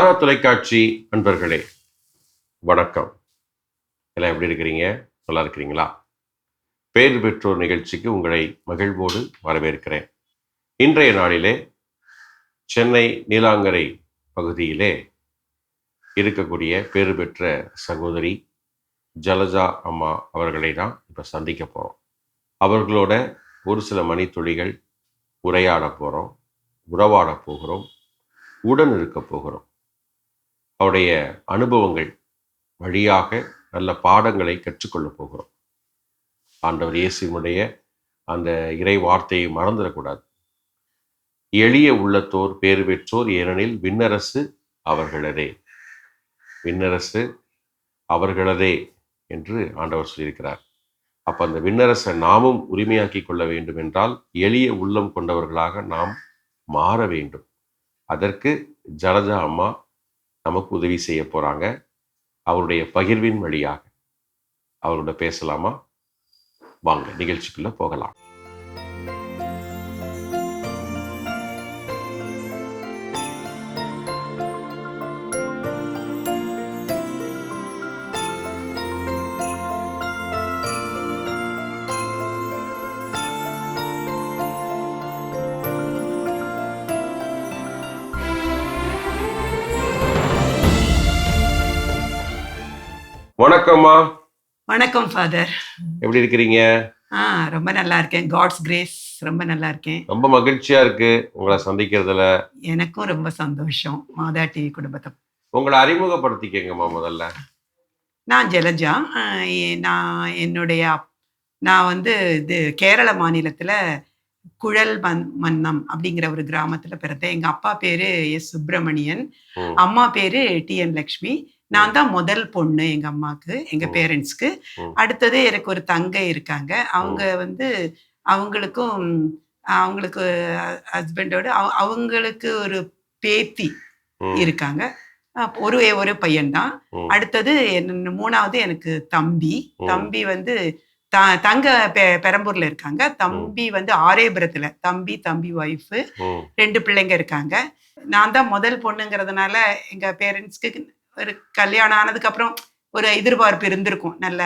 தாரா தொலைக்காட்சி நண்பர்களே, வணக்கம். எல்லாம் எப்படி இருக்கிறீங்க? நல்லா இருக்கிறீங்களா? பேறு பெற்றோர் நிகழ்ச்சிக்கு உங்களை மகிழ்வோடு வரவேற்கிறேன். இன்றைய நாளிலே சென்னை நீலாங்கரை பகுதியிலே இருக்கக்கூடிய பேறு பெற்ற சகோதரி ஜலஜா அம்மா அவர்களை தான் இப்போ சந்திக்க போகிறோம். அவர்களோட ஒரு சில மணித்துளிகள் உரையாட போகிறோம், உறவாட போகிறோம், உடன் இருக்க போகிறோம். அவருடைய அனுபவங்கள் வழியாக நல்ல பாடங்களை கற்றுக்கொள்ள போகிறோம். ஆண்டவர் இயேசுவினுடைய அந்த இறை வார்த்தையை மறந்துடக்கூடாது. எளிய உள்ளத்தோர் பேறு பெற்றோர், ஏனெனில் விண்ணரசு அவர்களதே. விண்ணரசு அவர்களதே என்று ஆண்டவர் சொல்லியிருக்கிறார். அப்போ அந்த விண்ணரசை நாமும் உரிமையாக்கி கொள்ள வேண்டும் என்றால் எளிய உள்ளம் கொண்டவர்களாக நாம் மாற வேண்டும். அதற்கு ஜலஜா அம்மா நமக்கு உதவி செய்ய போகிறாங்க. அவருடைய பகிர்வின் வழியாக அவரோட பேசலாமா? வாங்க நிகழ்ச்சிக்குள்ள போகலாம். வணக்கம்மா. வணக்கம் ஃபாதர். எப்படி இருக்கிறீங்க? ரொம்ப நல்லா இருக்கேன். காட்ஸ் கிரேஸ், ரொம்ப நல்லா இருக்கேன். ரொம்ப மகிழ்ச்சியா இருக்கு உங்களை சந்திக்கிறதுல. எனக்கும் ரொம்ப சந்தோஷம். மாதா டிவி குடும்பத்தை உங்களை அறிமுகப்படுத்திக்கங்கம்மா. முதல்ல நான் ஜலஜா. நான் வந்து இது கேரள மாநிலத்தில் குழல் மன்னம் அப்படிங்கிற ஒரு கிராமத்தில் பிறந்தேன். எங்கள் அப்பா பேர் எஸ் சுப்பிரமணியன், அம்மா பேர் டிஎன் லக்ஷ்மி. நான் தான் முதல் பொண்ணு எங்கள் அம்மாவுக்கு, எங்கள் பேரண்ட்ஸ்க்கு. அடுத்தது எனக்கு ஒரு தங்கை இருக்காங்க. அவங்க வந்து அவங்களுக்கு ஹஸ்பண்டோட அவங்களுக்கு ஒரு பேத்தி இருக்காங்க. ஒரு பையன்தான். அடுத்தது மூணாவது எனக்கு தம்பி வந்து தங்க பெரம்பூர்ல இருக்காங்க. தம்பி வந்து ஆரேபுரத்துல, தம்பி ஒய்ஃபு, 2 பிள்ளைங்க இருக்காங்க. நான் தான் முதல் பொண்ணுங்கிறதுனால எங்க பேரண்ட்ஸ்க்கு ஒரு கல்யாணம் ஆனதுக்கு அப்புறம் ஒரு எதிர்பார்ப்பு இருந்திருக்கும், நல்ல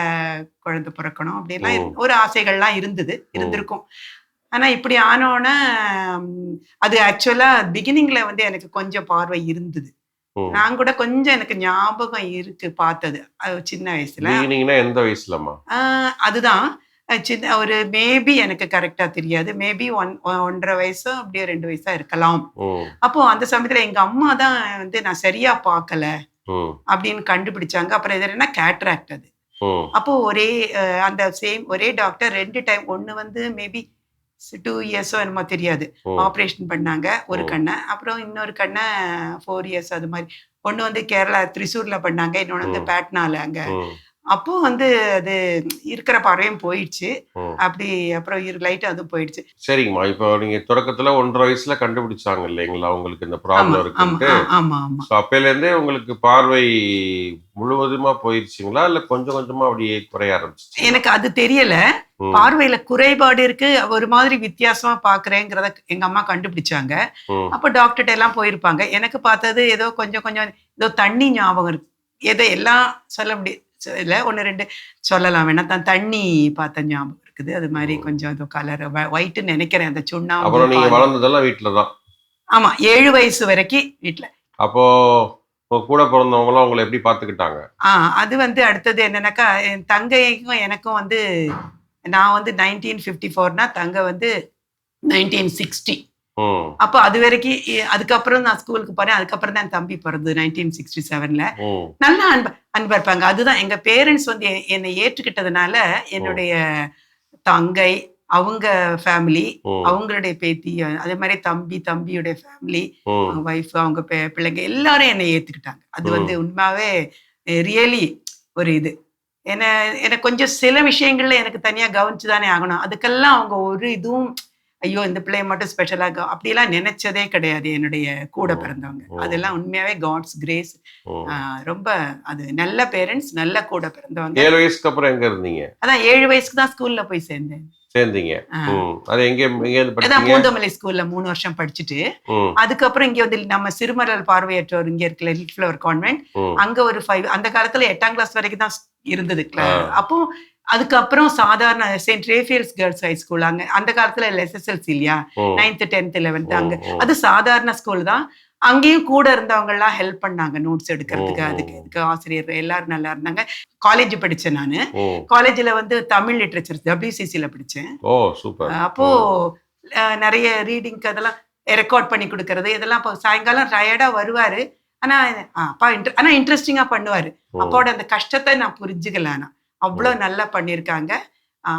குழந்தை பிறக்கணும் அப்படிலாம் ஒரு ஆசைகள்லாம் இருந்திருக்கும். ஆனா இப்படி ஆனோன்னா அது ஆக்சுவலா பிகினிங்ல வந்து எனக்கு கொஞ்சம் பார்வை இருந்தது. நான் கூட கொஞ்சம் எனக்கு ஞாபகம் இருக்கு பார்த்தது சின்ன வயசுல. எந்த வயசுலமா? அதுதான் சின்ன ஒரு மேபி எனக்கு கரெக்டா தெரியாது. மேபி 1.5 வயசோ அப்படியே 2 வயசா இருக்கலாம். அப்போ அந்த சமயத்துல எங்க அம்மா தான் வந்து நான் சரியா பார்க்கல அப்படின்னு கண்டுபிடிச்சாங்க. அப்புறம் இது என்ன கேட்ராக்ட் அது. அப்போ ஒரே டாக்டர் 2 டைம், ஒன்னு வந்து மேபி 2 இயர்ஸோ என்னமோ தெரியாது, ஆப்ரேஷன் பண்ணாங்க ஒரு கண்ணை. அப்புறம் இன்னொரு கண்ணை 4 இயர்ஸ் அது மாதிரி. ஒன்று வந்து கேரளா திரிசூர்ல பண்ணாங்க, இன்னொன்று வந்து பேட்னால அங்க. அப்போ வந்து அது இருக்கிற பார்வையும் போயிடுச்சு. அப்படி அப்புறம் லைட் அதுவும் போயிடுச்சு. சரிங்கம்மா. இப்போ நீங்க தொடக்கத்துல 1.5 வயசுல கண்டுபிடிச்சாங்க இல்லைங்களா உங்களுக்கு இந்த ப்ராப்ளம் இருக்குன்ட்டு? அப்பையில இருந்தே உங்களுக்கு பார்வை முழுவதுமா போயிடுச்சுங்களா, இல்ல கொஞ்சம் கொஞ்சமா அப்படியே குறைய ஆரம்பிச்சு? எனக்கு அது தெரியல. பார்வையில குறைபாடு இருக்கு, ஒரு மாதிரி வித்தியாசமா பாக்குறேங்கிறத எங்க அம்மா கண்டுபிடிச்சாங்க. அப்ப டாக்டர்கிட்ட எல்லாம் போயிருப்பாங்க. எனக்கு பார்த்தது ஏதோ கொஞ்சம் ஏதோ தண்ணி ஞாபகம் இருக்கு. ஏதோ எல்லாம் சொல்ல முடியாது இல்ல, 1-2 சொல்லலாம் வேணா. தண்ணி பார்த்த ஞாபகம் இருக்குது. அது மாதிரி கொஞ்சம் ஏதோ கலர் ஒயிட்னு நினைக்கிறேன். அந்த சுண்ணாம்பு. அப்புறம் நீங்க வளர்ந்ததெல்லாம் வீட்டுலதான்? ஆமா, 7 வயசு வரைக்கும் வீட்டுல. அப்போ கூட பிறந்தவங்களாம் உங்களை எப்படி பாத்துக்கிட்டாங்க? அது வந்து அடுத்தது என்னன்னாக்கா, என் தங்கைக்கும் எனக்கும் வந்து, நான் வந்து 1954னா தங்கை வந்து 1960. அப்போ அது வரைக்கும், அதுக்கப்புறம் நான் ஸ்கூலுக்கு போறேன். அதுக்கப்புறம் தான் தம்பி பிறந்தது 1967ல. நல்ல அன்பா இருப்பாங்க. அதுதான் எங்க பேரண்ட்ஸ் வந்து என்னை ஏற்றுக்கிட்டதுனால என்னுடைய தங்கை, அவங்க ஃபேமிலி, அவங்களுடைய பேத்தி, அதே மாதிரி தம்பியுடைய ஃபேமிலி, அவங்க ஒய்ஃப், அவங்க பிள்ளைங்க எல்லாரும் என்னை ஏத்துக்கிட்டாங்க. அது வந்து உண்மையாவே ரியலி ஒரு இது. எனக்கு கொஞ்சம் சில விஷயங்கள்ல எனக்கு தனியா கவனிச்சுதானே ஆகணும். அதுக்கெல்லாம் அவங்க ஒரு இதுவும் ஐயோ இந்த பிள்ளைய மட்டும் ஸ்பெஷலாக அப்படியெல்லாம் நினைச்சதே கிடையாது என்னுடைய கூட பிறந்தவங்க. அதெல்லாம் உண்மையாவே காட்ஸ் கிரேஸ். ரொம்ப அது நல்ல பேரண்ட்ஸ், நல்ல கூட பிறந்தவங்க. 7 வயசுக்கு அப்புறம் எங்க இருந்தீங்க? அதான் 7 வயசுக்கு தான் ஸ்கூல்ல போய் சேர்ந்தேன். சேர்ந்தீங்க. அது எங்க அதான் படிச்சீங்க? பூந்தமல்லி ஸ்கூல்ல 3 வருஷம் படிச்சுட்டு, அதுக்கப்புறம் இங்க வந்து நம்ம சிறுமலர் பார்வையற்றோர் இங்க இருக்கிற லிட்டில் ஃப்ளவர் கான்வென்ட், அங்க ஒரு 5 அந்த காலத்துல 8ஆம் கிளாஸ் வரைக்கும் தான் இருந்தது. அப்போ அதுக்கப்புறம் சாதாரண செயின்ட் ரேஃபேல்ஸ் கேர்ள்ஸ் ஹை ஸ்கூல், அங்க அந்த காலத்துல SSLC இல்லையா, 9th 10th 11th அங்க அது சாதாரண ஸ்கூல் தான். அங்கேயும் கூட இருந்தவங்க எல்லாம் ஹெல்ப் பண்ணாங்க நோட்ஸ் எடுக்கிறதுக்கு, அதுக்கு இதுக்கு ஆசிரியர் எல்லாரும் நல்லா இருந்தாங்க. காலேஜ் படிச்சேன் நானு. காலேஜ்ல வந்து தமிழ் லிட்ரேச்சர் WCCல படிச்சேன். அப்போ நிறைய ரீடிங்க்கு அதெல்லாம் ரெக்கார்ட் பண்ணி கொடுக்கறது இதெல்லாம். இப்போ சாயங்காலம் டயர்டா வருவாரு, ஆனா அப்பா ஆனா இன்ட்ரெஸ்டிங்கா பண்ணுவாரு. அப்பாவோட அந்த கஷ்டத்தை நான் புரிஞ்சுக்கல. ஆனா அவ்வளோ நல்லா பண்ணியிருக்காங்க.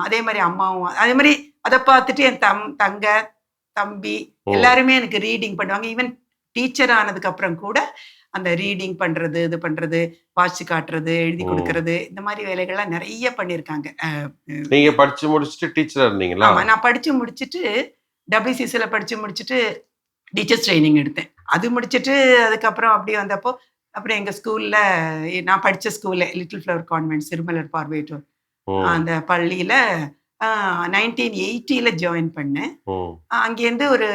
அதே மாதிரி அம்மாவும் அதே மாதிரி அதை பார்த்துட்டு என் தங்க தம்பி எல்லாருமே எனக்கு ரீடிங் பண்ணுவாங்க. ஈவன் டீச்சர் ஆனதுக்கு அப்புறம் கூட அந்த ரீடிங் பண்றது, இது பண்றது, வாட்சி காட்டுறது, எழுதி கொடுக்கறது, இந்த மாதிரி வேலைகள்லாம் நிறைய பண்ணியிருக்காங்க. நீங்க படிச்சு முடிச்சுட்டு டீச்சரா இருந்தீங்களா? ஆமா, நான் படிச்சு முடிச்சுட்டு WCCல படிச்சு முடிச்சுட்டு டீச்சர்ஸ் ட்ரைனிங் எடுத்தேன். அது முடிச்சுட்டு அதுக்கப்புறம் அப்படி வந்தப்போ அப்புறம் எங்க ஸ்கூல்ல, நான் படிச்ச ஸ்கூல்ல லிட்டில் ஃப்ளவர் கான்வென்ட் சிறுமலர் பார்வையற்றோர் அந்த பள்ளியில 1980ல ஜாயின் பண்ணேன். அங்கேருந்து ஒரு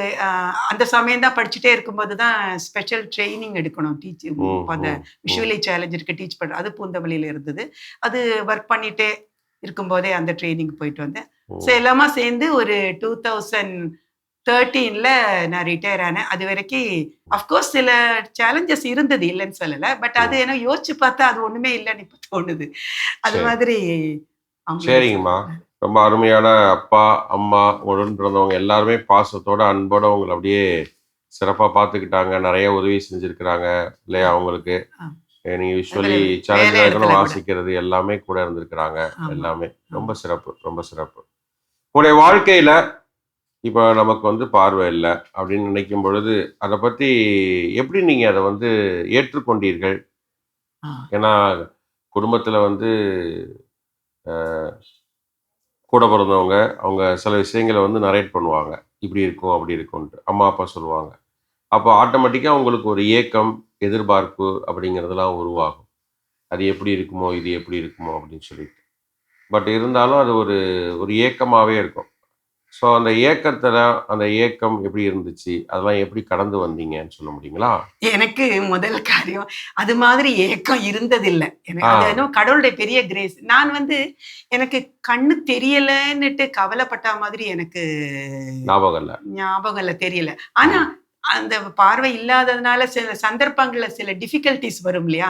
அந்த சமயம் தான் படிச்சுட்டே இருக்கும்போது தான் ஸ்பெஷல் ட்ரைனிங் எடுக்கணும் டீச்சிங், அந்த விஷுவலி சேலஞ்சிற்கு டீச் பண்ணுற, அது பூந்தமல்லியில இருந்தது. அது ஒர்க் பண்ணிட்டே இருக்கும்போதே அந்த ட்ரைனிங் போயிட்டு வந்தேன். ஸோ எல்லாமே சேர்ந்து ஒரு 2013ல நான் ரிட்டையர் ஆனேன். அது வரைக்கும் அஃப்கோர்ஸ் சில சேலஞ்சஸ் இருந்தது, இல்லைன்னு சொல்லலை. பட் அது என்ன யோசிச்சு பார்த்தா அது ஒண்ணுமே இல்லைன்னு இப்போ தோணுது. அது மாதிரி. சரிங்கம்மா, ரொம்ப அருமையான அப்பா அம்மா உடன் பிறந்தவங்க எல்லாருமே பாசத்தோட அன்போட உங்களை அப்படியே சிறப்பா பார்த்துக்கிட்டாங்க, நிறைய உதவி செஞ்சிருக்கிறாங்க இல்லையா அவங்களுக்கு. நீங்க விஷுவலி சேலஞ்ச் வாசிக்கிறது எல்லாமே கூட இருந்திருக்கிறாங்க. எல்லாமே ரொம்ப சிறப்பு, ரொம்ப சிறப்பு. உங்களுடைய வாழ்க்கையில இப்போ நமக்கு வந்து பார்வை இல்லை அப்படின்னு நினைக்கும் பொழுது அதை பத்தி எப்படி நீங்க அதை வந்து ஏற்றுக்கொண்டீர்கள்? ஏன்னா குடும்பத்துல வந்து கூட பிறந்தவங்க அவங்க சில விஷயங்களை வந்து நரேட் பண்ணுவாங்க, இப்படி இருக்கும் அப்படி இருக்கும்ட்டு அம்மா அப்பா சொல்லுவாங்க. அப்போ ஆட்டோமேட்டிக்காக உங்களுக்கு ஒரு ஏக்கம், எதிர்பார்ப்பு அப்படிங்கிறதுலாம் உருவாகும். அது எப்படி இருக்குமோ, இது எப்படி இருக்குமோ அப்படின்னு சொல்லிட்டு. பட் இருந்தாலும் அது ஒரு ஒரு ஏக்கமாகவே இருக்கும். ஸோ அந்த ஏக்கம் எப்படி இருந்துச்சு, அதெல்லாம் எப்படி கடந்து வந்தீங்கன்னு சொல்ல முடியுங்களா? எனக்கு முதல் காரியம் அது மாதிரி ஏக்கம் இருந்ததில்லை. எனக்கு அது என்ன கடவுளுடைய பெரிய கிரேஸ். நான் வந்து எனக்கு கண்ணு தெரியலன்னுட்டு கவலைப்பட்ட மாதிரி எனக்கு ஞாபகம் இல்லை, தெரியல. ஆனா அந்த பார்வை இல்லாததுனால சில சந்தர்ப்பங்கள்ல சில டிஃபிகல்டிஸ் வரும் இல்லையா,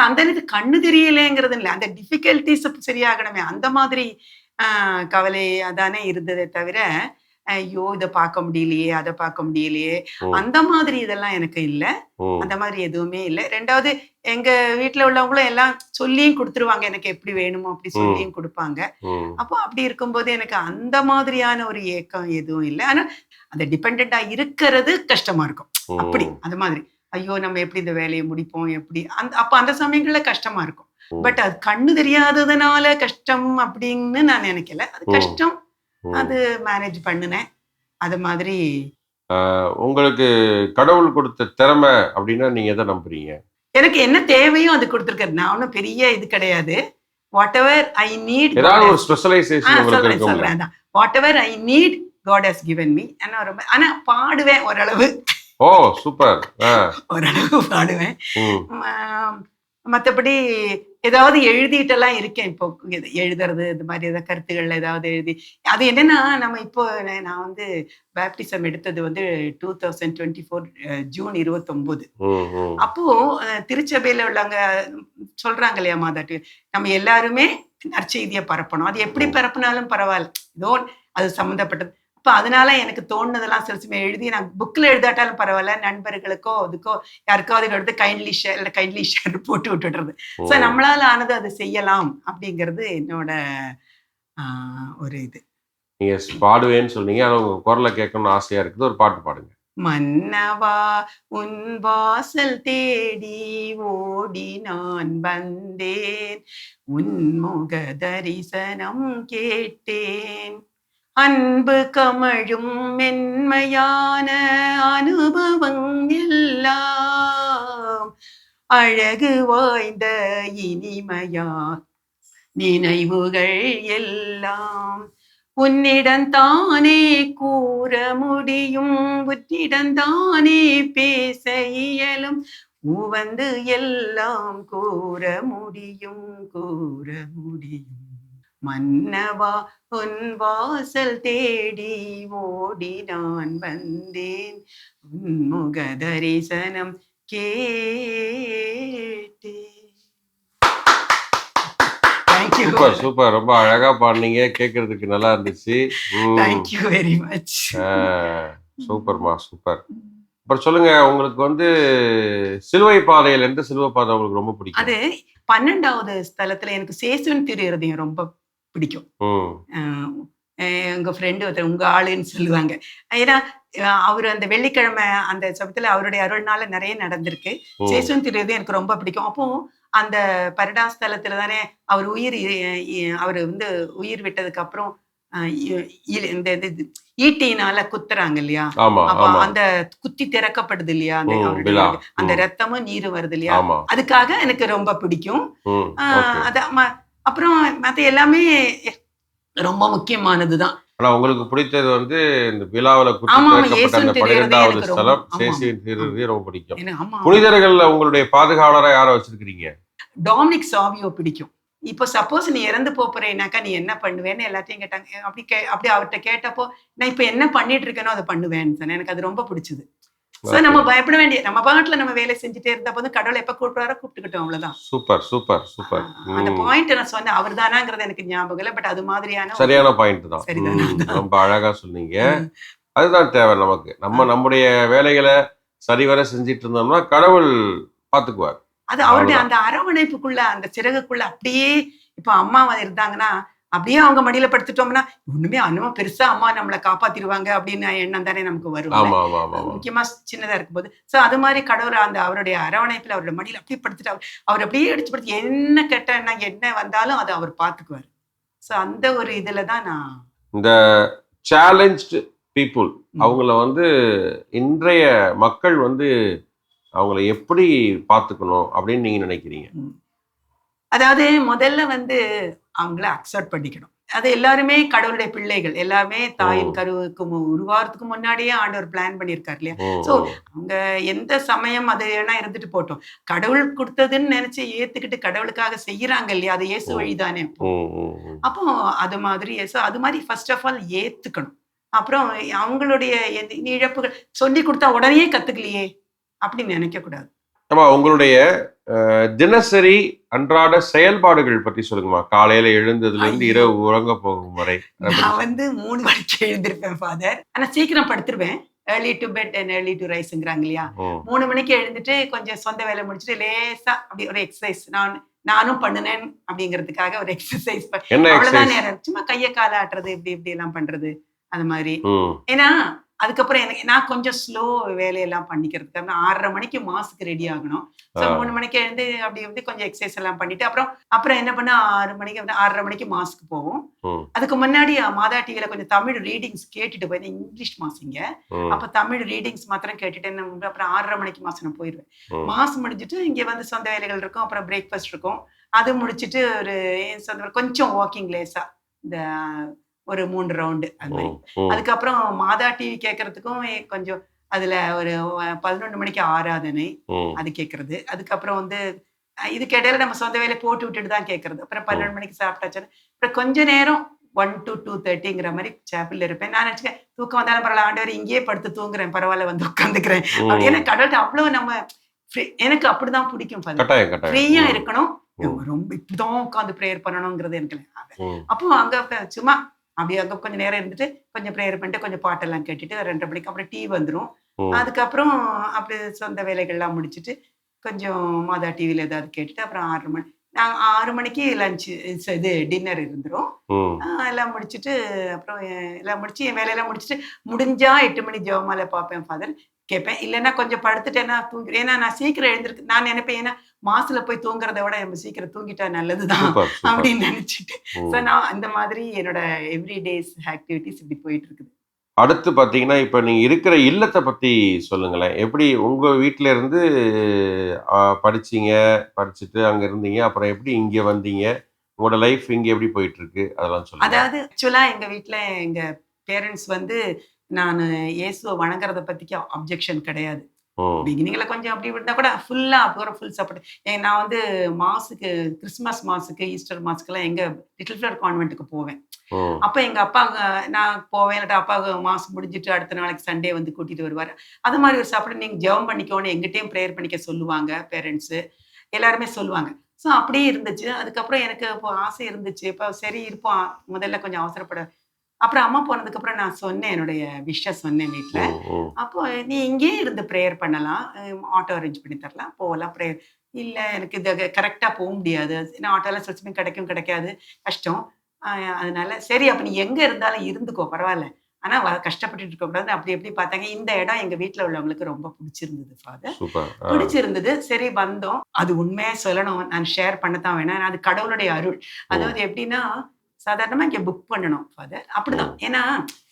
அந்த நேரத்துக்கு கண்ணு தெரியலைங்கிறது இல்லை, அந்த டிஃபிகல்டிஸ் சரியாகணுமே அந்த மாதிரி கவலை அதானே இருந்ததே தவிர, ஐயோ இதை பார்க்க முடியலையே அதை பார்க்க முடியலையே அந்த மாதிரி இதெல்லாம் எனக்கு இல்லை. அந்த மாதிரி எதுவுமே இல்லை. ரெண்டாவது எங்க வீட்டுல உள்ளவங்களும் எல்லாம் சொல்லியும் கொடுத்துருவாங்க, எனக்கு எப்படி வேணுமோ அப்படி சொல்லியும் கொடுப்பாங்க. அப்போ அப்படி இருக்கும்போது எனக்கு அந்த மாதிரியான ஒரு ஏக்கம் எதுவும் இல்லை. ஆனா அந்த டிபெண்டா இருக்கிறது கஷ்டமா இருக்கும். அப்படி அந்த மாதிரி ஐயோ நம்ம எப்படி இந்த வேலையை முடிப்போம், எப்படி அப்ப அந்த சமயங்கள்ல கஷ்டமா இருக்கும். பட் அது கண்ணு தெரியாததுனால கஷ்டம் அப்படின்னு நான் நினைக்கல. அது கஷ்டம், அது மேனேஜ் பண்ணினேன். அது மாதிரி. உங்களுக்கு கடவுள் கொடுத்த திறமை அப்படின்னா நீங்க எதை நம்புறீங்க? எனக்கு என்ன தேவையும் அது கொடுத்துருக்காரு. நான் ஒன்றும் பெரிய இது கிடையாது. வாட் எவர் ஐ நீட், ஏதாவது ஒரு ஸ்பெஷலைசேஷன் உங்களுக்கு இருக்கும். சொல்றேன், what ever I need God has given me. ஆனா பாடுவேன் ஓரளவு. ஓ சூப்பர். ஓரளவு பாடுவேன். மற்றபடி ஏதாவது எழுதிட்டெல்லாம் இருக்கேன். இப்போ எழுதுறது இந்த மாதிரி ஏதாவது கருத்துக்கள் ஏதாவது எழுதி, அது என்னன்னா நம்ம இப்போ நான் வந்து பேப்டிசம் எடுத்தது வந்து 2024 ஜூன் 29. அப்போ திருச்சபையில உள்ளவங்க சொல்றாங்க இல்லையா மாதாட்டி, நம்ம எல்லாருமே நற்செய்தியை பரப்பணும், அது எப்படி பரப்பினாலும் பரவாயில்ல, ஏதோ அது சம்மந்தப்பட்டது. அப்போ அதனால எனக்கு தோணுனதெல்லாம் சில சமயம் எழுதி நான் புக்கில் எழுதாட்டாலும் பரவாயில்ல, நண்பர்களுக்கோ அதுக்கோ யாருக்காவது எடுத்து கைண்ட்லி ஷேர் போட்டு விட்டுடுறது. ஸோ நம்மளால ஆனது அது செய்யலாம் அப்படிங்கிறது என்னோட ஒரு இது. நீங்க பாடுவேன்னு சொன்னீங்க, ஆனா உங்க குரலை கேட்கணும்னு ஆசையா இருக்குது, ஒரு பாட்டு பாடுங்க. மன்னவா உன் வாசல் தேடி ஓடி நான் வந்தேன், உன் முக தரிசனம் கேட்டேன், அன்பு கமழும் மென்மையான அனுபவம் எல்லாம் அழகு வாய்ந்த இனிமையா நினைவுகள் எல்லாம் உன்னிடந்தானே கூற முடியும், உன்னிடந்தானே பேச இயலும், உவந்து எல்லாம் கூற முடியும், கூற முடியும். மன்னவா உன் வாசல் தேடி ஓடி நான் வந்தேன், உன் முக தரிசனம் கேட்டேன். சூப்பர் சூப்பர், ரொம்ப அழகா பாடுனீங்க, கேட்கறதுக்கு நல்லா இருந்துச்சு. Thank you very much. சூப்பர்மா சூப்பர். அப்புறம் சொல்லுங்க, உங்களுக்கு வந்து சிலுவை பாதையில் எந்த சிலுவை பாதை உங்களுக்கு ரொம்ப பிடிக்கும்? அது 12வது ஸ்தலத்துல எனக்கு சேசுவன் திரு இருதயம் ரொம்ப பிடிக்கும். எங்க ஃப்ரெண்டு ஒருத்தர் உங்க ஆளுன்னு சொல்லுவாங்க. ஏன்னா அவர் அந்த வெள்ளிக்கிழமை அந்த சமயத்துல அவருடைய அருள்னால நிறைய நடந்திருக்கு. சேசுவன் திரு இருதயம் எனக்கு ரொம்ப பிடிக்கும். அப்போ அந்த பரடாஸ்தலத்துல தானே அவர் அவர் வந்து உயிர் விட்டதுக்கு அப்புறம் இந்த ஈட்டினால குத்துறாங்க இல்லையா, அப்ப அந்த குத்தி திறக்கப்படுது இல்லையா, அந்த ரத்தமும் நீரும் வருது இல்லையா, அதுக்காக எனக்கு ரொம்ப பிடிக்கும். அப்புறம் மத்த எல்லாமே ரொம்ப முக்கியமானதுதான். ஆனா உங்களுக்கு பிடித்தது வந்து இந்த விழாவில குத்தி திறக்கப்பட்ட அந்த 12வது ஸ்தலம் சேசுவன் திரு இருதயம் ரொம்ப பிடிக்கும். புனிதர்கள்ல உங்களுடைய பாதுகாவலரா யாரை வச்சிருக்கீங்க? டாமினிக் சாவியோ பிடிக்கும். இப்போ சப்போஸ் நீ இறந்து போறேனாக்கா நீ என்ன பண்ணுவேன்னு எல்லாத்தையும் கேட்டாங்க. அப்படி அவர்கிட்ட கேட்டப்போ நான் இப்ப என்ன பண்ணிட்டு இருக்கேனோ அதை பண்ணுவேன்னு சொன்னேன். எனக்கு அது ரொம்ப பிடிச்சது. நம்ம பயப்பட வேண்டிய, நம்ம பாட்டுல நம்ம வேலை செஞ்சுட்டே இருந்த போது கடவுளை எப்ப கூப்பிடுறாரோ கூப்பிட்டுக்கிட்டோம், அவ்வளவுதான். Super super super. அந்த பாயிண்ட் நான் சொன்னேன், அவர் தானாங்கிறது எனக்கு ஞாபகம் இல்லை, பட் அது மாதிரியான சரியான பாயிண்ட் தான். ரொம்ப அழகா சொன்னீங்க. அதுதான் தேவை நமக்கு. நம்முடைய வேலைகளை சரிவர செஞ்சிட்டு இருந்தோம்னா கடவுள் பாத்துக்குவார். அது அவருடைய அந்த அரவணைப்புக்குள்ள, அந்த சிறகுக்குள்ள அப்படியே இப்ப அம்மா இருந்தாங்கன்னா அப்படியே அவங்க மடியில படுத்துட்டோம்னா ஒண்ணுமே அனுபவம் பெருசா அம்மா நம்மளை காப்பாத்திடுவாங்க அப்படின்னு எண்ணம் தானே நமக்கு வரும், முக்கியமா சின்னதா இருக்கும்போது. சோ அது மாதிரி கடவுள் அந்த அவருடைய அரவணைப்புல அவருடைய மடியில அப்படியே படுத்துட்டு அவர் அப்படியே அடிச்சு படுத்து என்ன கேட்டா என்ன வந்தாலும் அதை அவர் பாத்துக்குவார். சோ அந்த ஒரு இதுலதான் நான் இந்த சேலஞ்ச்டு பீப்புள் அவங்கள வந்து இன்றைய மக்கள் வந்து அவங்கள எப்படி பார்த்துக்கணும் அப்படின்னு நீங்க நினைக்கிறீங்க? அதாவது முதல்ல வந்து அவங்கள அக்செப்ட் பண்ணிக்கணும். அது எல்லாருமே கடவுளுடைய பிள்ளைகள், எல்லாருமே தாயின் கருவுக்கு உருவாகிறதுக்கு முன்னாடியே ஆண்டவர் பிளான் பண்ணியிருக்காரு இல்லையா. சோ அவங்க எந்த சமயம் அது ஏன்னா இருந்துட்டு போட்டோம், கடவுள் கொடுத்ததுன்னு நினைச்சு ஏத்துக்கிட்டு கடவுளுக்காக செய்யறாங்க இல்லையா, அது இயேசு வழிதானே. அப்போ அது மாதிரி அது மாதிரி ஃபர்ஸ்ட் ஆஃப் ஆல் ஏத்துக்கணும். அப்புறம் அவங்களுடைய இழப்புகள் சொல்லி கொடுத்தா உடனே கத்துக்கலையே அப்படின்னு நினைக்க கூடாது. ஆமா, உங்களுடைய தினசரி அன்றாட செயல்பாடுகள் பத்தி சொல்லுங்கம்மா. காலையில எழுந்ததுல இருந்து இரவு உறங்க போகும் வரை. நான் வந்து 3 மணிக்கு எழுந்திருப்பேன் ஃபாதர். ஆனா சீக்கிரம் படுத்துருவேன். Early to bed and early to ரைஸ்ங்கிறாங்க இல்லையா. 3 மணிக்கு எழுந்துட்டு கொஞ்சம் சொந்த வேலை முடிச்சுட்டு லேசா அப்படி ஒரு எக்ஸசைஸ் நானும் பண்ணுனேன் அப்படிங்கிறதுக்காக ஒரு எக்ஸசைஸ். அவ்வளவுதான் நேரம். சும்மா கையை கால ஆட்டுறது, இப்படி எல்லாம் பண்றது அது மாதிரி. ஏன்னா அதுக்கப்புறம் எனக்கு நான் கொஞ்சம் ஸ்லோ வேலையெல்லாம் பண்ணிக்கிறதுக்கு 6:30 மணிக்கு மாஸ்க்கு ரெடி ஆகணும். 3 மணிக்கு எழுந்து அப்படி கொஞ்சம் எக்ஸசைஸ் எல்லாம் பண்ணிட்டு அப்புறம் என்ன பண்ண 6:30 மணிக்கு மாஸ்க்கு போவோம். அதுக்கு முன்னாடி மாதா டிவில கொஞ்சம் தமிழ் ரீடிங்ஸ் கேட்டுட்டு போய், இங்கிலீஷ் மாசிங்க, அப்ப தமிழ் ரீடிங்ஸ் மாத்திரம் கேட்டுட்டு அப்புறம் 6:30 மணிக்கு மாசம் நான் போயிடுவேன். மாசம் முடிஞ்சிட்டு இங்க வந்து சொந்த வேலைகள் இருக்கும், அப்புறம் பிரேக்ஃபாஸ்ட் இருக்கும், அது முடிச்சுட்டு ஒரு சொந்த கொஞ்சம் வாக்கிங் லேசா இந்த ஒரு 3 ரவுண்டு அது மாதிரி. அதுக்கப்புறம் மாதா டிவி கேட்கறதுக்கும் கொஞ்சம் அதுல ஒரு 11 மணிக்கு ஆராதனை அது கேட்கறது. அதுக்கப்புறம் வந்து இது கேட்டால நம்ம சொந்த வேலையை போட்டு விட்டுட்டு தான் கேட்கறது. அப்புறம் 12 மணிக்கு சாப்பிட்டாச்சுன்னா அப்புறம் கொஞ்ச நேரம் 1 to 2:30ங்கிற மாதிரி சேப்பிள் இருப்பேன். நான் நினைச்சுக்கேன் தூக்கம் வந்தாலும் பரவாயில்ல, ஆண்டவர் இங்கேயே படுத்து தூங்குறேன், பரவாயில்ல வந்து உட்காந்துக்கிறேன் அப்படின்னு. கடவுள்கிட்ட அவ்வளவு நம்ம எனக்கு அப்படிதான் பிடிக்கும். ஃப்ரீயா இருக்கணும், ரொம்ப இப்படிதான் உட்காந்து ப்ரேயர் பண்ணணுங்கிறது எனக்கு. அப்போ அங்க சும்மா அப்படியே அங்க கொஞ்சம் நேரம் இருந்துட்டு கொஞ்சம் ப்ரேயர் பண்ணிட்டு கொஞ்சம் பாட்டெல்லாம் கேட்டுட்டு 2:30 மணிக்கு அப்புறம் டீ வந்துடும். அதுக்கப்புறம் அப்படி சொந்த வேலைகள்லாம் முடிச்சுட்டு கொஞ்சம் மாதா டிவில ஏதாவது கேட்டுட்டு அப்புறம் 6 மணி நாங்கள் 6 மணிக்கு லஞ்சு இது டின்னர் இருந்துரும். எல்லாம் முடிச்சுட்டு அப்புறம் எல்லாம் முடிச்சு என் வேலையெல்லாம் முடிச்சுட்டு முடிஞ்சா 8 மணி ஜெபமாலை பார்ப்பேன் ஃபாதர். கேட்பேன். இல்லைன்னா கொஞ்சம் படுத்துட்டேன்னா தூங்கிடுவேன். ஏன்னா நான் சீக்கிரம் எழுந்திருக்கு நான் நினைப்பேன், ஏன்னா மாசுல போய் தூங்குறத விட நம்ம சீக்கிரம் தூங்கிட்டா நல்லதுதான் சூப்பர் சூப்பர். அப்படின்னு நினைச்சிட்டு ஸோ நான் அந்த மாதிரி என்னோட எவ்ரிடேஸ் ஆக்டிவிட்டிஸ் இப்படி போயிட்டு இருக்குது. அடுத்து பார்த்தீங்கன்னா, இப்ப நீங்க இருக்கிற இல்லத்த பத்தி சொல்லுங்களேன். எப்படி உங்க வீட்ல இருந்து படிச்சீங்க, படிச்சுட்டு அங்க இருந்தீங்க. அப்புறம் எப்படி இங்க வந்தீங்க? உங்களோட லைஃப் இங்க எப்படி போயிட்டு இருக்கு? அதெல்லாம் சொல்லுங்க. அதாவது ஆக்சுவலா எங்க வீட்ல எங்க பேரண்ட்ஸ் வந்து நானு இயேசுவ வணங்குறத பத்திக்கு அப்ஜெக்ஷன் கிடையாது. ம். பிகினிங்ல கொஞ்சம் அப்படி இருந்தா கூட ஃபுல்லா அப்புறம் ஃபுல் சப்போர்ட். நான் வந்து மாஸுக்கு கிறிஸ்மஸ் மாஸுக்கு, ஈஸ்டர் மாஸுக்குலாம் எங்க லிட்டில் ஃப்ளவர் கான்வென்ட்டுக்கு போவேன். ம். அப்ப எங்க அப்பா நான் போவேன். இல்லாட்டா அப்பா மாஸ் முடிஞ்சுட்டு அடுத்த நாளைக்கு சண்டே வந்து கூட்டிட்டு வருவாரு. அது மாதிரி ஒரு சாப்பிட நீங்க ஜெபம் பண்ணிக்கோன்னு எங்கிட்டயும் ப்ரேயர் பண்ணிக்க சொல்லுவாங்க பேரண்ட்ஸு. எல்லாருமே சொல்லுவாங்க. ஸோ அப்படியே இருந்துச்சு. அதுக்கப்புறம் எனக்கு இப்போ ஆசை இருந்துச்சு. இப்போ சரி இருப்போம். முதல்ல கொஞ்சம் அவசரப்பட அப்புறம் அம்மா போனதுக்கப்புறம் நான் சொன்னேன். என்னுடைய சொன்னேன் வீட்ல. ம். ம். அப்போ "நீ இங்கேயே இருந்து ப்ரேயர் பண்ணலாம். ஆட்டோ அரேஞ்ச் பண்ணி தரலாம். போகலாம் ப்ரேயர்." "இல்ல எனக்கு இது கரெக்ட்டா போ முடியாது. ஏன்னா ஆட்டோலாம் சில சமயம் கிடைக்கும், கிடைக்காது. கஷ்டம். அ அதனால சரி அப்ப நீ எங்க இருந்தாலும் இருந்துக்கோ பரவால்ல. ஆனா கஷ்டப்பட்டுட்டு இருக்கக்கூடாது." அப்படி எப்படி பார்த்தாங்க. இந்த இடம் எங்க வீட்ல உள்ளவங்களுக்கு ரொம்ப பிடிச்சிருந்தது ஃபாதர். சூப்பர். பிடிச்சிருந்தது. சரி வந்தோம். அது உண்மையா சொல்லணும். நான் ஷேர் பண்ணத்தான் வேணும். அது கடவுளுடைய அருள். அதாவது எப்படின்னா, சாதாரணமா இங்க புக் பண்ணணும் ஃபாதர். அப்படிதான். ஏன்னா,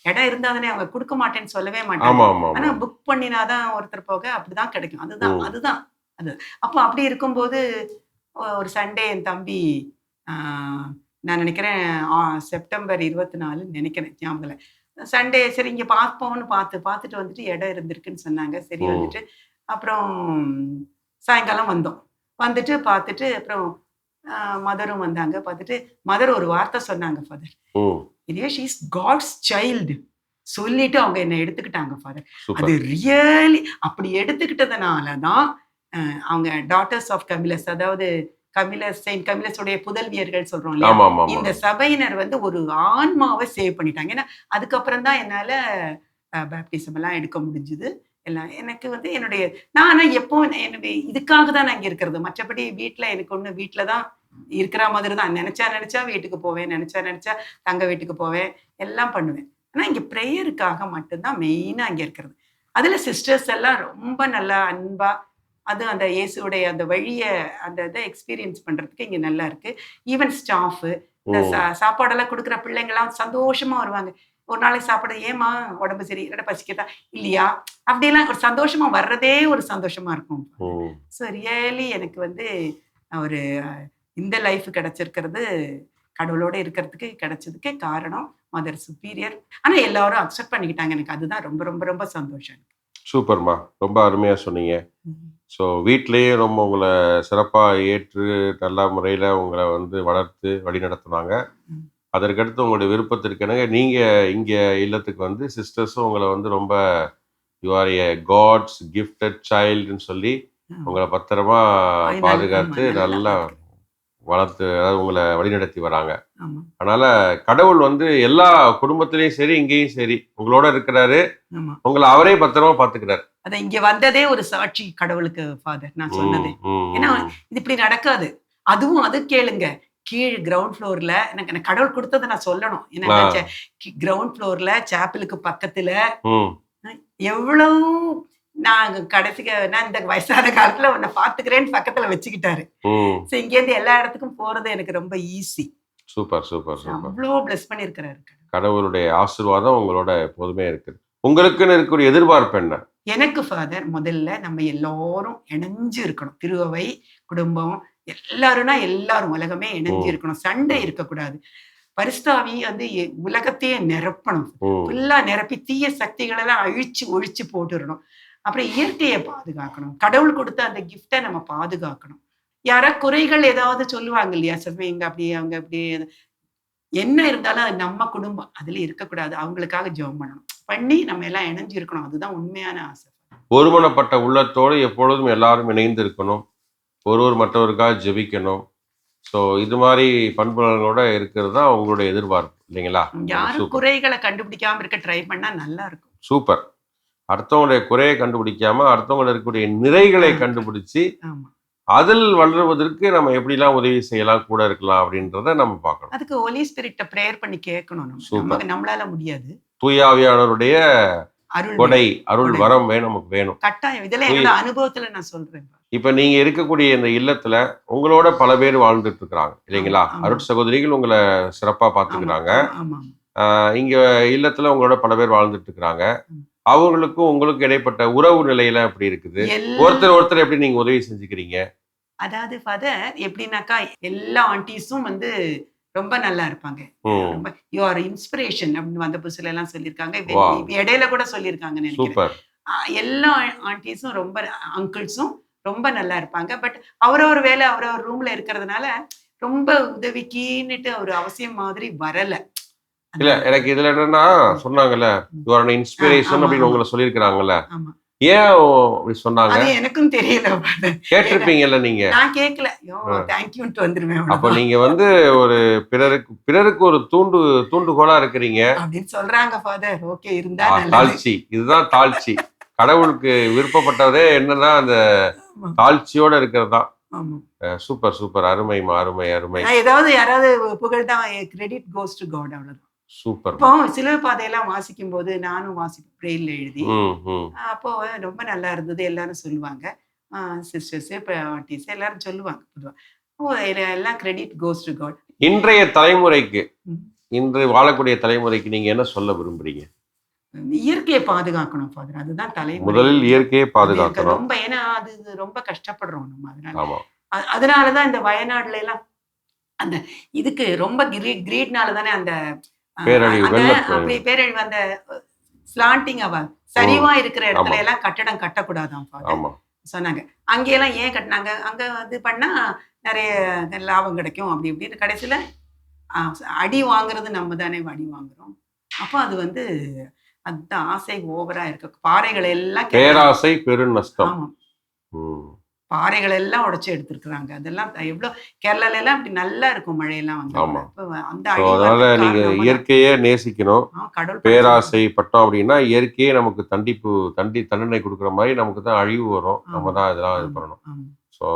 இடம் இருந்தா தானே அவங்க குடுக்க மாட்டேன்னு சொல்லவே மாட்டாங்க. ஆமா, ஆமா, ஆனா ஆமா. புக் பண்ணினா தான் ஒருத்தர் போக அப்படிதான் கிடைக்கும். அதுதான், ம். அதுதான். அது. அப்போ அப்படி இருக்கும்போது ஒரு சண்டே என் தம்பி ஆ நான் நினைக்கிறேன் செப்டம்பர் 24ன்னு நினைக்கிறேன். ஞாபகம் இல்ல. சண்டே சரி இங்க பார்ப்போம்னு பார்த்துட்டு வந்துட்டு இடம் இருந்திருக்குன்னு சொன்னாங்க. சரி ம். வந்துட்டு அப்புறம் சாயங்காலம் வந்தோம். வந்துட்டு பார்த்துட்டு அப்புறம் மதரும் வந்தாங்க. பார்த்துட்டு மதர் ஒரு வார்த்தை சொன்னாங்க ஃபாதர். ம். இதுவே ஷீ இஸ் காட்ஸ் சைல்டு. சொல்லிட்டு அவங்க என்ன எடுத்துக்கிட்டாங்க ஃபாதர். அது சூப்பர். ரியலி அப்படி எடுத்துக்கிட்டதுனால தான் அவங்க டாட்டர்ஸ் ஆஃப் கமிலஸ், அதாவது கமிலஸ், செயின்ட் கமிலஸுடைய புதல்வியர்கள் சொல்றோம் இல்லையா? ஆமா, ஆமா, ஆமா. இந்த சபையினர் வந்து ஒரு ஆன்மாவ சேவ் பண்ணிட்டாங்க. ஏன்னா, அதுக்கப்புறம் தான் என்னால பேப்டிசம் எல்லாம் எடுக்க முடிஞ்சது. எல்லாம் எனக்கு வந்து என்னுடைய நான் ஆனா எப்பவும் என்னுடைய இதுக்காக தான் நான் இங்க இருக்கிறது. மற்றபடி வீட்ல எனக்கு ஒண்ணும் வீட்ல தான் இருக்கிற மாதிரி தான். நினைச்சா வீட்டுக்கு போவேன். நினைச்சா தங்க வீட்டுக்கு போவேன். எல்லாம் பண்ணுவேன். ஆனா இங்க பிரேயருக்காக மட்டும் தான் மெயினா இங்க இருக்கிறது. அதுல சிஸ்டர்ஸ் எல்லாம் ரொம்ப நல்லா அன்பா, அது அந்த இயேசுவுடைய அந்த வழிய அந்த இத எக்ஸ்பீரியன்ஸ் பண்றதுக்கு இங்க நல்லா இருக்கு. ஈவன் ஸ்டாஃப் இந்த ம். சாப்பாடெல்லாம் குடுக்குற பிள்ளைங்கலாம் சந்தோஷமா வருவாங்க. ஒரு நாளைக்கு சாப்பாடு "ஏம்மா உடம்பு சரி இல்ல பசிக்குதா?" "இல்லையா?" அப்படியெல்லாம் ஒரு சந்தோஷமா வர்றதே ஒரு சந்தோஷமா இருக்கும். ம். ஸோ ரியலி எனக்கு வந்து ஒரு இந்த லைஃப் கிடைச்சிருக்கிறது, கடவுளோட இருக்கிறதுக்கு கிடைச்சதுக்கு காரணம் மதர் சுப்பீரியர். ஆனா எல்லாரும் அக்செப்ட் பண்ணிக்கிட்டாங்க. எனக்கு அதுதான் ரொம்ப ரொம்ப ரொம்ப சந்தோஷம். சூப்பர்மா. ரொம்ப அருமையா சொன்னீங்க. ம். ஸோ வீட்லயே ரொம்ப உங்கள சிறப்பா ஏற்று, நல்ல முறையில உங்கள வந்து வளர்த்து வழிநடத்துனாங்க. ம். அதற்கடுத்து உங்களுடைய விருப்பத்திற்கிணங்க நீங்க இங்க இல்லத்துக்கு வந்து சிஸ்டர்ஸும் உங்கள வந்து ரொம்ப you are a God's gifted சைல்டுன்னு சொல்லி ஆமா. உங்கள பத்திரமா ஆமா, பாதுகாத்து நல்லா பாத்துக்கிறேன். வளர்த்து அதாவது உங்கள வழிநடத்தி வராங்க. ஆமா, அதனால கடவுள் வந்து எல்லா குடும்பத்திலயும் சரி, இங்கேயும் சரி உங்களோட இருக்கிறாரு. ஆமா. உங்கள அவரே பத்திரமா பாத்துக்கிறாரு. அதான் இங்க வந்ததே ஒரு சாட்சி கடவுளுக்கு ஃபாதர் நான் ம், சொன்னதே. ம், ஏன்னா ம். இது இப்படி நடக்காது. அதுவும் அது கேளுங்க. கீழ் கிரவுண்ட் ஃப்ளோர்ல எனக்கு கடவுள் குடுத்தத நான் சொல்லணும். ஆ. ஏன்னா கிரவுண்ட் ஃப்ளோர்ல சேப்பலுக்கு பக்கத்துல ம், எவ்வளவு நான் நான் இந்த வயசான காலத்துல உன்னை பாத்துக்கிறேன்னு பக்கத்துல வச்சுக்கிட்டாரு. ம். சோ இங்கேருந்து எல்லா இடத்துக்கும் போறது எனக்கு ரொம்ப ஈஸி. Super, super, super. அவ்வளோ பிளஸ் பண்ணியிருக்கிறாரு. கடவுளுடைய ஆசீர்வாதம் உங்களோட எப்போதுமே இருக்குது. உங்களுக்குன்னு இருக்கக்கூடிய எதிர்பார்ப்பு என்ன? எனக்கு ஃபாதர் முதல்ல நம்ம எல்லாரும் இணைஞ்சு இருக்கணும். திருஅவை, குடும்பம் எல்லாரும்னா எல்லாரும் உலகமே இணைஞ்சு ம், இருக்கணும். சண்டை இருக்கக்கூடாது. பரிசுத்தாவி வந்து உலகத்தையே நிரப்பணும். ம், ஃபுல்லா நிரப்பி தீய சக்திகள் எல்லாம் அழிச்சு ஒழிச்சு போட்டுறணும். அப்புறம் இயற்கையை பாதுகாக்கணும். கடவுள் கொடுத்த அந்த கிஃப்ட்டை நம்ம பாதுகாக்கணும். யாரா குறைகள் ஏதாவது சொல்லுவாங்க இல்லையா? இங்க அப்படி அவங்க அப்படி என்ன இருந்தாலும் அது நம்ம குடும்பம். அதுல இருக்கக்கூடாது. அவங்களுக்காக ஜெபம் பண்ணணும். பண்ணி நம்ம எல்லாம் இணைஞ்சு இருக்கணும். அதுதான் உண்மையான ஆசை. ஒருமனப்பட்ட உள்ளத்தோடு எப்பொழுதும் எல்லாரும் இணைந்து இருக்கணும். ஒருவர் மற்றவருக்காக ஜெபிக்கணும். ஸோ இது மாரி பண்புகளோட இருக்கிறது தான் உங்களுடைய எதிர்பார்ப்பு இல்லைங்களா? யாரும் சூப்பர், குறைகளை கண்டுபிடிக்காம இருக்க ட்ரை பண்ணா நல்லா இருக்கும். சூப்பர். அடுத்தவங்களுடைய குறையை கண்டுபிடிக்காம, அடுத்தவங்கள்ட்ட இருக்கக்கூடிய நிறைகளை கண்டுபிடிச்சு, ஆமா. அதில் வளருவதற்கு நம்ம எப்படிலாம் உதவி செய்யலாம், கூட இருக்கலாம் அப்படின்றத நம்ம பார்க்கணும். அதுக்கு ஹோலி ஸ்பிரிட்ட பிரேயர் பண்ணி கேட்கணும் நம்ம. சூப்பர். நம்மளால முடியாது. தூய ஆவியானவருடைய அருள் கொடை அருள் கொடை. வரம் வேணும், நமக்கு வேணும். கட்டாயம். இதெல்லாம் என்னோட அனுபவத்துல நான் சொல்றேன். இப்ப நீங்க இருக்கக்கூடிய இந்த இல்லத்துல உங்களோட பல பேர் வாழ்ந்துட்டு இருக்கிறாங்க இல்லைங்களா? ஆமா. அருட் சகோதரிகள் உங்களை சிறப்பா ஆமா பாத்துக்கிறாங்க. ஆமா இங்க இல்லத்துல உங்களோட பல பேர் வாழ்ந்துட்டு இருக்கிறாங்க. ம். அவங்களுக்கும் உங்களுக்கு இடைப்பட்ட உறவு நிலையில எப்படி இருக்குது? ஒருத்தர் எப்படி நீங்க உதவி செஞ்சுக்கிறீங்க? அதாவது ஃபாதர் எப்படின்னாக்கா எல்லா ஆண்டிஸும் வந்து ரொம்ப நல்லா இருப்பாங்க. ரொம்ப யூ ஆர் இன்ஸ்பிரேஷன் அப்படின்னு வந்த புதுசுல எல்லாம் சொல்லியிருக்காங்க. இடையில கூட சொல்லியிருக்காங்கன்னு நினைக்கிறேன். சூப்பர். எல்லா ஆண்டிஸும் ரொம்ப அங்கிள்ஸும் ரொம்ப நல்லா இருப்பாங்க. பட் அவரவர் வேலை அவரவர் ரூம்ல இருக்கிறதுனால ரொம்ப உதவிக்குன்னுட்டு ஒரு அவசியம் மாதிரி வரல. இல்ல எனக்கு இதுல என்னன்னா சொன்னாங்கல்ல, யூ ஆர் an inspiration அப்படின்னு உங்களை சொல்லியிருக்கிறாங்கல்ல, ஆமா. ஏன் அப்படி சொன்னாங்க? அது எனக்கும் தெரியல. கேட்டிருப்பீங்கல்ல நீங்க. நான் கேட்கல. தேங்க்யூன்ட்டு வந்துருவேன். அப்ப நீங்க வந்து ஒரு பிறருக்கு ஒரு தூண்டுகோலா இருக்கிறீங்க அப்படின்னு சொல்றாங்க ஃபாதர். ஓகே இருந்தா தாழ்ச்சி. இதுதான் தாழ்ச்சி. கடவுளுக்கு விருப்பப்பட்டதே என்னன்னா அந்த தாழ்ச்சியோட இருக்கிறதா. Super super. அருமைமா, அருமை அருமை. ஏதாவது யாராவது புகழ்தான் கிரெடிட் கோஸ் டு காட், அவ்வளவுதான். சூப்பர். இப்போ சிலுவை பாதையெல்லாம் வாசிக்கும் போது நானும் வாசிப்பேன் பிரெயில்ல எழுதி. அப்போ ரொம்ப நல்லா இருந்தது எல்லாரும் சொல்லுவாங்க. சிஸ்டர்ஸ் ஆண்டிஸ் எல்லாரும் சொல்லுவாங்க பொதுவா. எல்லாம் கிரெடிட் கோஸ் டு காட். இன்றைய தலைமுறைக்கு, இன்று வாழக்கூடிய தலைமுறைக்கு நீங்க என்ன சொல்ல விரும்புறீங்க? இயற்கையை பாதுகாக்கணும் ஃபாதர். அதுதான் தலைமுறை. முதலில் இயற்கையை பாதுகாக்கணும். ரொம்ப ஏன்னா அது ரொம்ப கஷ்டப்படுறோம் நம்ம. அதனாலதான் இந்த வயநாடுல எல்லாம் அந்த இதுக்கு ரொம்ப கிரீட்னால தானே அந்த பேரழிவு அந்த ஸ்லாண்டிங் சரிவா இருக்கிற இடத்துல எல்லாம் கட்டடம் கட்டக்கூடாதான் சொன்னாங்க. அங்கெல்லாம் ஏன் கட்டினாங்க? அங்க இது பண்ணா நிறைய லாபம் கிடைக்கும் அப்படி இப்படின்னு கடைசியில அடி வாங்குறது நம்ம தானே அடி வாங்குறோம். அப்போ அது வந்து அந்த ஆசை ஓவரா இருக்கு. பாறைகள் எல்லாம் பேராசை பெரு நஷ்டம். பாறைகள் எல்லாம் உடைச்சு எடுத்திருக்கிறாங்க. அதெல்லாம் எவ்வளவு கேரளால எல்லாம் இப்படி நல்லா இருக்கும் மழையெல்லாம் வந்து. அதனால நீங்க இயற்கையே நேசிக்கணும். பேராசை பட்டோம் அப்படின்னா இயற்கையே நமக்கு தண்டனை கொடுக்குற மாதிரி நமக்கு தான் அழிவு வரும். நம்ம தான் இதெல்லாம் இது பண்ணணும். ஸோ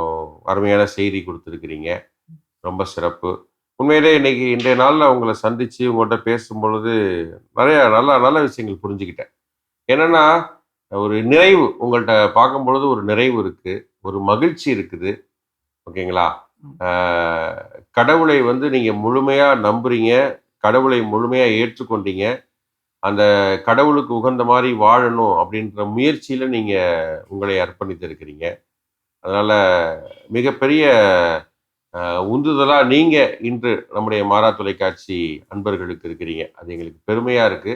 அருமையான செய்தி கொடுத்துருக்கிறீங்க. ரொம்ப சிறப்பு. உண்மையிலே இன்றைய நாளில் உங்களை சந்திச்சு உங்கள்கிட்ட பேசும் பொழுது நிறைய நல்ல விஷயங்கள் புரிஞ்சுக்கிட்டேன். என்னன்னா ஒரு நிறைவு, உங்கள்கிட்ட பார்க்கும் பொழுது ஒரு நிறைவு இருக்கு, ஒரு மகிழ்ச்சி இருக்குது. ஓகேங்களா? கடவுளை வந்து நீங்க முழுமையா நம்புறீங்க, கடவுளை முழுமையா ஏற்றுக்கொண்டீங்க, அந்த கடவுளுக்கு உகந்த மாதிரி வாழணும் அப்படின்ற முயற்சியில நீங்க உங்களை அர்ப்பணித்து இருக்கிறீங்க. அதனால மிகப்பெரிய உந்துதலா நீங்க இன்று நம்முடைய மாறா தொலைக்காட்சி அன்பர்களுக்கு இருக்கிறீங்க. அது எங்களுக்கு பெருமையா இருக்கு.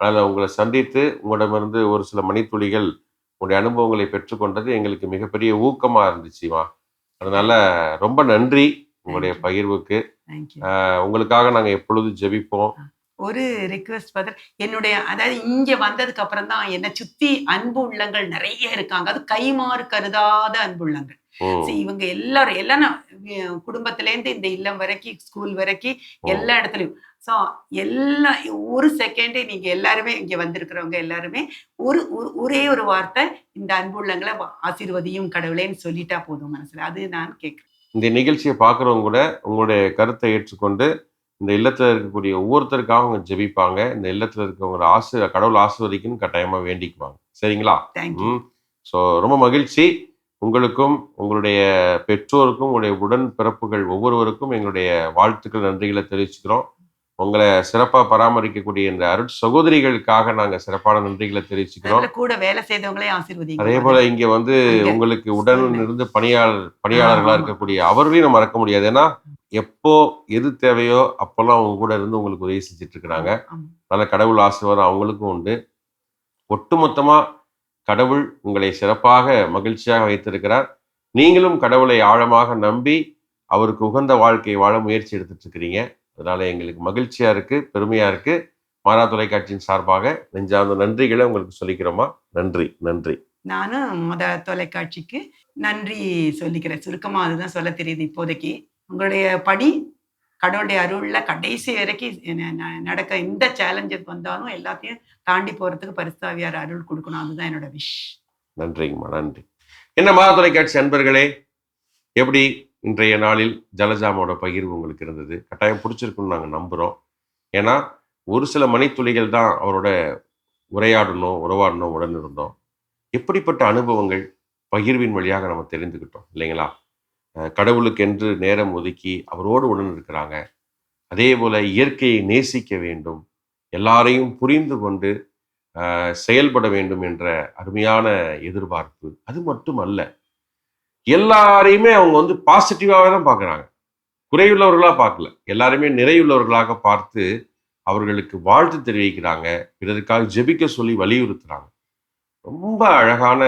அதனால் உங்களை சந்தித்து உங்களிடமிருந்து ஒரு சில மணித்துளிகள் உங்களுடைய அனுபவங்களை பெற்றுக்கொண்டது எங்களுக்கு மிகப்பெரிய ஊக்கமா இருந்துச்சுமா. அதனால ரொம்ப நன்றி உங்களுடைய பகிர்வுக்கு. உங்களுக்காக நாங்கள் எப்பொழுதும் ஜெபிப்போம். ஒரு ரிக்வெஸ்ட் ஃபாதர், என்னுடைய அதாவது இங்க வந்ததுக்கு அப்புறம் தான் என்னை சுத்தி அன்பு உள்ளங்கள் நிறைய இருக்காங்க. அது கைமாறு கருதாத அன்பு உள்ளங்கள். இவங்க எல்லாம் குடும்பத்துல இருந்து இந்த இல்லம் வரைக்கும் ஸ்கூல் வரைக்கும் எல்லா இடத்துலயும் ஒரு செகண்டே நீங்க எல்லாருமே இங்க வந்திருக்கிறவங்க எல்லாருமே ஒரே ஒரு வார்த்தை இந்த அன்புள்ளங்களை ஆசீர்வதியும் கடவுளேன்னு சொல்லிட்டா போதும் மனசுல. அது நான் கேட்கிறேன். இந்த நிகழ்ச்சியை பார்க்குறவங்க கூட உங்களுடைய கருத்தை ஏற்றுக்கொண்டு இந்த இல்லத்துல இருக்கக்கூடிய ஒவ்வொருத்தருக்காக அவங்க ஜெபிப்பாங்க. இந்த இல்லத்துல இருக்கவங்க கடவுள் ஆசீர்வதிக்குன்னு கட்டாயமா வேண்டிக்குவாங்க. சரிங்களா? ஸோ ரொம்ப மகிழ்ச்சி. உங்களுக்கும் உங்களுடைய பெற்றோருக்கும் உங்களுடைய உடன் பிறப்புகள் ஒவ்வொருவருக்கும் எங்களுடைய வாழ்த்துக்கள், நன்றிகளை தெரிவிச்சுக்கிறோம். உங்களை சிறப்பா பராமரிக்கக்கூடிய இந்த அருட் சகோதரிகளுக்காக நாங்க சிறப்பான நன்றிகளை தெரிவிச்சுக்கிறோம். கூட வேலை செய்தவங்களே ஆசீர்வதிங்க. அதே போல இங்க வந்து உங்களுக்கு உடன் இருந்து பணியாளர்களா இருக்கக்கூடிய அவர்களையும் நம்ம மறக்க முடியாது. ஏன்னா எப்போ எது தேவையோ அப்பெல்லாம் அவங்க கூட இருந்து உங்களுக்கு உதவி செஞ்சுட்டு இருக்கிறாங்க. நல்ல கடவுள் ஆசீர்வாதம் அவங்களுக்கும் உண்டு. ஒட்டுமொத்தமா கடவுள் உங்களை சிறப்பாக மகிழ்ச்சியாக வைத்திருக்கிறார். நீங்களும் கடவுளை ஆழமாக நம்பி அவருக்கு உகந்த வாழ்க்கையை வாழ முயற்சி எடுத்துட்டு இருக்கிறீங்க. அதனால எங்களுக்கு மகிழ்ச்சியா இருக்கு, பெருமையா இருக்கு. மாறா தொலைக்காட்சியின் சார்பாக நெஞ்சார்ந்த நன்றிகளை உங்களுக்கு சொல்லிக்கிறோமா. நன்றி நன்றி. நானும் தொலைக்காட்சிக்கு நன்றி சொல்லிக்கிறேன். சுருக்கமா அதுதான் சொல்ல தெரியுது இப்போதைக்கு. உங்களுடைய பணி கடவுளுடைய அருள்ல கடைசி வரைக்கும் நடக்க எந்த சேலஞ்சுக்கு வந்தாலும் எல்லாத்தையும் தாண்டி போறதுக்கு பரிசுத்தாவியார் அருள் கொடுக்கணும். அதுதான் என்னோட விஷ். நன்றிங்கம்மா, நன்றி. என்ன மாறா தொலைக்காட்சி அன்பர்களே, எப்படி இன்றைய நாளில் ஜலஜாமோட பகிர்வு உங்களுக்கு இருந்தது? கட்டாயம் பிடிச்சிருக்குன்னு நாங்கள் நம்புகிறோம். ஏன்னா ஒரு சில மணித்துளிகள் தான் அவரோட உரையாடணும், உறவாடணும், உடனிருந்தோம். எப்படிப்பட்ட அனுபவங்கள் பகிர்வின் வழியாக நம்ம தெரிந்துக்கிட்டோம் இல்லைங்களா? கடவுளுக்கென்று நேரம் ஒதுக்கி அவரோடு உடன் இருக்கிறாங்க. அதே போல இயற்கையை நேசிக்க வேண்டும், எல்லாரையும் புரிந்து கொண்டு செயல்பட வேண்டும் என்ற அருமையான எதிர்பார்ப்பு. அது மட்டும் அல்ல, எல்லாரையுமே அவங்க வந்து பாசிட்டிவாக தான் பார்க்குறாங்க, குறையுள்ளவர்களாக பார்க்கல. எல்லாருமே நிறையுள்ளவர்களாக பார்த்து அவர்களுக்கு வாழ்த்து தெரிவிக்கிறாங்க, பிறருக்காக ஜெபிக்க சொல்லி வலியுறுத்துறாங்க. ரொம்ப அழகான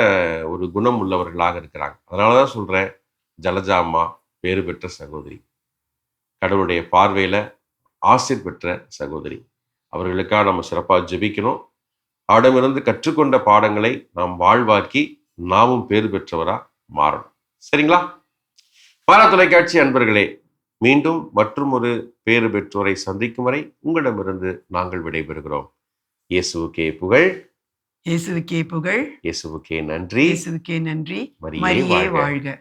ஒரு குணம் உள்ளவர்களாக இருக்கிறாங்க. அதனால தான் சொல்கிறேன், ஜலஜா அம்மா பேறு பெற்ற சகோதரி, கடவுளுடைய பார்வையில் ஆசீர் பெற்ற சகோதரி. அவர்களுக்காக நம்ம சிறப்பாக ஜெபிக்கணும். அவரிடமிருந்து கற்றுக்கொண்ட பாடங்களை நாம் வாழ்வாக்கி நாமும் பேறு பெற்றவராக மாறணும். சரிங்களா? பாரா தொலைக்காட்சி அன்பர்களே, மீண்டும் மற்றும் ஒரு பேறு பெற்றோரை சந்திக்கும் வரை உங்களிடமிருந்து நாங்கள் விடைபெறுகிறோம். இயேசுவுக்கே புகழ், இயேசுவுக்கே புகழ், இயேசுவுக்கே நன்றி, இயேசுவுக்கே நன்றி. மரியே வாழ்க.